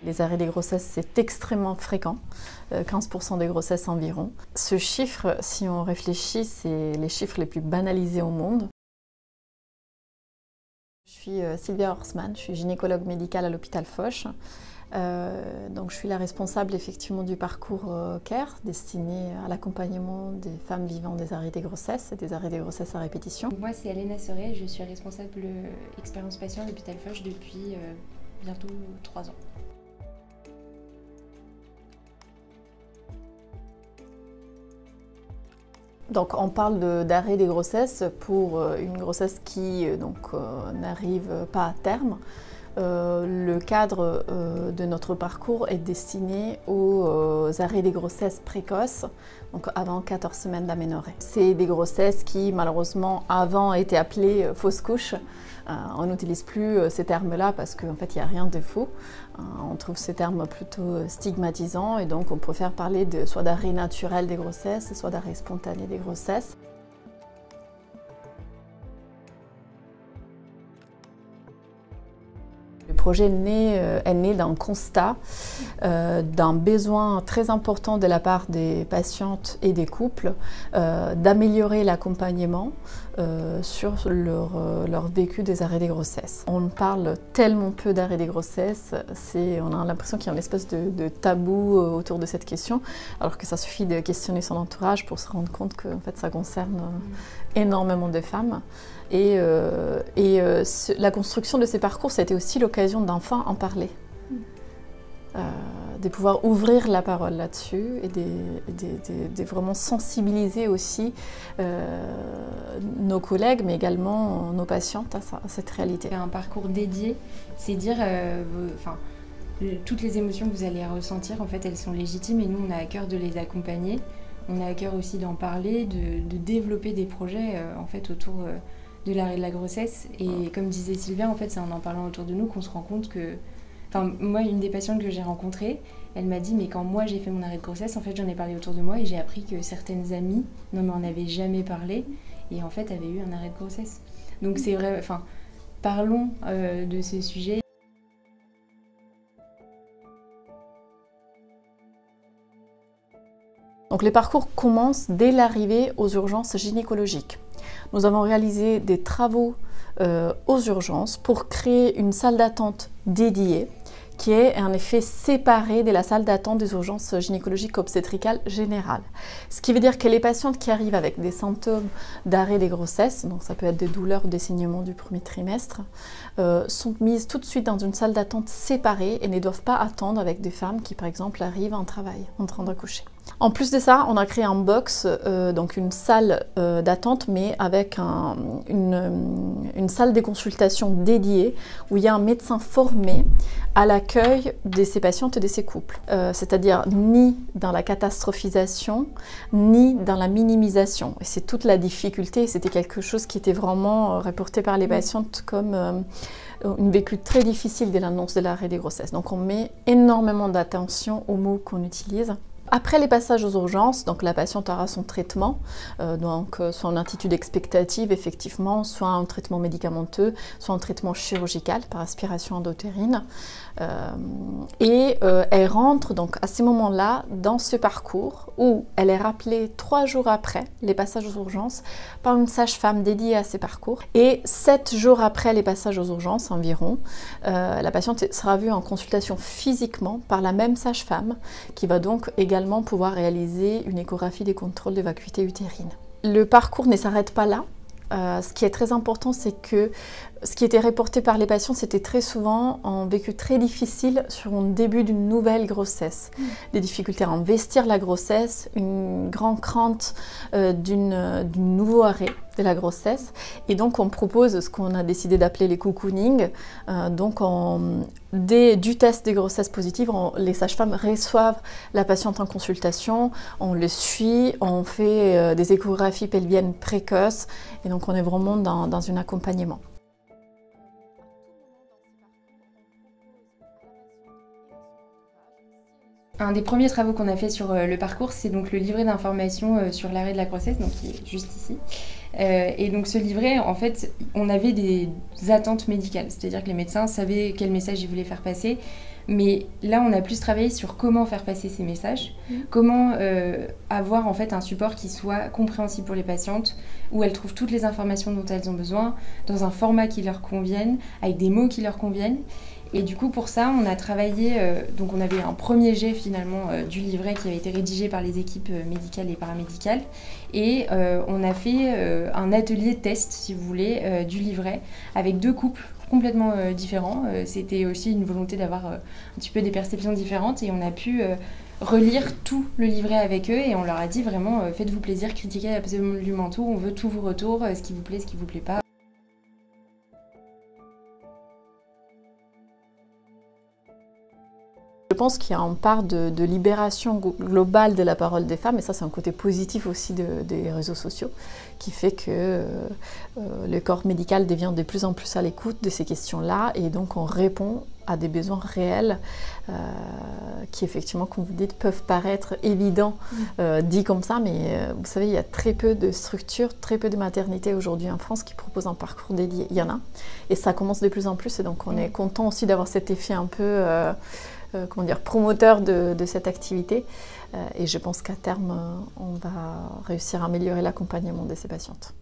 Les arrêts des grossesses, c'est extrêmement fréquent, 15% des grossesses environ. Ce chiffre, si on réfléchit, c'est les chiffres les plus banalisés au monde. Je suis Sylvia Horsman, je suis gynécologue médicale à l'hôpital Foch. Donc je suis la responsable effectivement du parcours CARE destiné à l'accompagnement des femmes vivant des arrêts des grossesses et des arrêts des grossesses à répétition. Moi c'est Elena Soré, je suis responsable expérience patient à l'hôpital Foch depuis bientôt 3 ans. Donc on parle d'arrêt des grossesses pour une grossesse qui n'arrive pas à terme. Le cadre de notre parcours est destiné aux arrêts des grossesses précoces, donc avant 14 semaines d'aménorrhée. C'est des grossesses qui malheureusement avant étaient appelées fausses couches. On n'utilise plus ces termes-là parce qu'en fait il n'y a rien de faux. On trouve ces termes plutôt stigmatisants et donc on préfère parler soit d'arrêt naturel des grossesses, soit d'arrêt spontané des grossesses. Le projet est né d'un constat, d'un besoin très important de la part des patientes et des couples d'améliorer l'accompagnement sur leur vécu des arrêts des grossesses. On parle tellement peu d'arrêts des grossesses, on a l'impression qu'il y a une espèce de tabou autour de cette question, alors que ça suffit de questionner son entourage pour se rendre compte que en fait, ça concerne énormément de femmes. La construction de ces parcours, ça a été aussi l'occasion d'enfin en parler. De pouvoir ouvrir la parole là-dessus et de vraiment sensibiliser aussi nos collègues, mais également nos patientes à cette réalité. Un parcours dédié, c'est dire toutes les émotions que vous allez ressentir, en fait, elles sont légitimes et nous, on a à cœur de les accompagner. On a à cœur aussi d'en parler, de développer des projets en fait, autour de l'arrêt de la grossesse. Et comme disait Sylvia, en fait, c'est en parlant autour de nous qu'on se rend compte que... Enfin, moi, une des patientes que j'ai rencontrées, elle m'a dit, mais quand moi j'ai fait mon arrêt de grossesse, en fait, j'en ai parlé autour de moi et j'ai appris que certaines amies n'en m'en avaient jamais parlé et en fait avaient eu un arrêt de grossesse. Donc c'est vrai, enfin, parlons de ce sujet. Donc les parcours commencent dès l'arrivée aux urgences gynécologiques. Nous avons réalisé des travaux aux urgences pour créer une salle d'attente dédiée qui est en effet séparée de la salle d'attente des urgences gynécologiques obstétricales générales. Ce qui veut dire que les patientes qui arrivent avec des symptômes d'arrêt des grossesses, donc ça peut être des douleurs ou des saignements du premier trimestre, sont mises tout de suite dans une salle d'attente séparée et ne doivent pas attendre avec des femmes qui par exemple arrivent en travail, en train d'accoucher. En plus de ça, on a créé un box, donc une salle d'attente, mais avec une salle de consultation dédiée où il y a un médecin formé à l'accueil de ces patientes et de ces couples. C'est-à-dire ni dans la catastrophisation, ni dans la minimisation. Et c'est toute la difficulté, c'était quelque chose qui était vraiment reporté par les patientes comme une vécu très difficile dès l'annonce de l'arrêt des grossesses. Donc on met énormément d'attention aux mots qu'on utilise. Après les passages aux urgences, donc la patiente aura son traitement, soit en attitude expectative effectivement, soit un traitement médicamenteux, soit un traitement chirurgical par aspiration endotérine. Elle rentre donc à ces moments-là dans ce parcours où elle est rappelée 3 jours après les passages aux urgences par une sage-femme dédiée à ces parcours. Et 7 jours après les passages aux urgences environ, la patiente sera vue en consultation physiquement par la même sage-femme qui va donc également pouvoir réaliser une échographie des contrôles de vacuité utérine. Le parcours ne s'arrête pas là. Ce qui est très important, c'est que ce qui était reporté par les patients, c'était très souvent un vécu très difficile sur le début d'une nouvelle grossesse. Des difficultés à investir la grossesse, une grande crainte d'un nouveau arrêt de la grossesse. Et donc on propose ce qu'on a décidé d'appeler les cocooning. Du test des grossesses positives, les sages-femmes reçoivent la patiente en consultation, on le suit, on fait des échographies pelviennes précoces et donc on est vraiment dans un accompagnement. Un des premiers travaux qu'on a fait sur le parcours, c'est donc le livret d'information sur l'arrêt de la grossesse, donc qui est juste ici. Et donc ce livret, en fait, on avait des attentes médicales, c'est-à-dire que les médecins savaient quel message ils voulaient faire passer, mais là on a plus travaillé sur comment faire passer ces messages, comment avoir en fait un support qui soit compréhensible pour les patientes, où elles trouvent toutes les informations dont elles ont besoin, dans un format qui leur convienne, avec des mots qui leur conviennent. Et du coup, pour ça, on a travaillé, donc on avait un premier jet finalement du livret qui avait été rédigé par les équipes médicales et paramédicales. Et on a fait un atelier test, si vous voulez, du livret avec 2 couples complètement différents. C'était aussi une volonté d'avoir un petit peu des perceptions différentes et on a pu relire tout le livret avec eux et on leur a dit vraiment faites-vous plaisir, critiquez absolument tout, on veut tous vos retours, ce qui vous plaît, ce qui vous plaît pas. Je pense qu'il y a une part de libération globale de la parole des femmes, et ça c'est un côté positif aussi des réseaux sociaux, qui fait que le corps médical devient de plus en plus à l'écoute de ces questions-là, et donc on répond à des besoins réels qui effectivement, comme vous dites, peuvent paraître évidents dit comme ça, mais vous savez, il y a très peu de structures, très peu de maternités aujourd'hui en France qui proposent un parcours dédié. Il y en a, et ça commence de plus en plus, et donc on est content aussi d'avoir cet effet un peu comment dire, promoteur de cette activité, et je pense qu'à terme on va réussir à améliorer l'accompagnement de ces patientes.